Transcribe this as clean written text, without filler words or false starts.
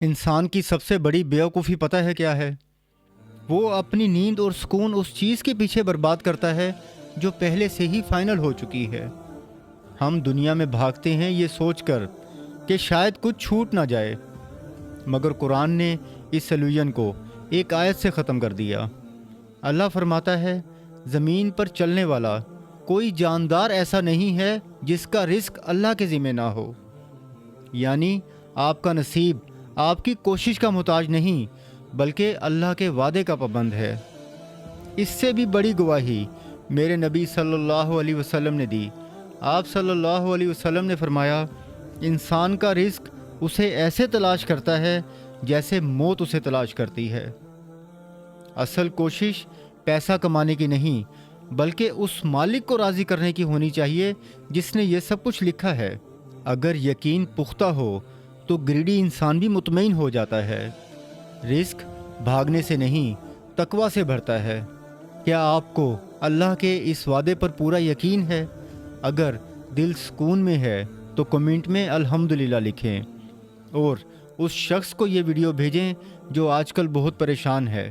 انسان کی سب سے بڑی بیوقوفی پتہ ہے کیا ہے؟ وہ اپنی نیند اور سکون اس چیز کے پیچھے برباد کرتا ہے جو پہلے سے ہی فائنل ہو چکی ہے۔ ہم دنیا میں بھاگتے ہیں یہ سوچ کر کہ شاید کچھ چھوٹ نہ جائے، مگر قرآن نے اس الوژن کو ایک آیت سے ختم کر دیا۔ اللہ فرماتا ہے، زمین پر چلنے والا کوئی جاندار ایسا نہیں ہے جس کا رزق اللہ کے ذمہ نہ ہو۔ یعنی آپ کا نصیب آپ کی کوشش کا محتاج نہیں بلکہ اللہ کے وعدے کا پابند ہے۔ اس سے بھی بڑی گواہی میرے نبی صلی اللہ علیہ وسلم نے دی۔ آپ صلی اللہ علیہ وسلم نے فرمایا، انسان کا رزق اسے ایسے تلاش کرتا ہے جیسے موت اسے تلاش کرتی ہے۔ اصل کوشش پیسہ کمانے کی نہیں بلکہ اس مالک کو راضی کرنے کی ہونی چاہیے جس نے یہ سب کچھ لکھا ہے۔ اگر یقین پختہ ہو تو گریڈی انسان بھی مطمئن ہو جاتا ہے۔ رزق بھاگنے سے نہیں تقویٰ سے بھرتا ہے۔ کیا آپ کو اللہ کے اس وعدے پر پورا یقین ہے؟ اگر دل سکون میں ہے تو کمنٹ میں الحمدللہ لکھیں اور اس شخص کو یہ ویڈیو بھیجیں جو آج کل بہت پریشان ہے۔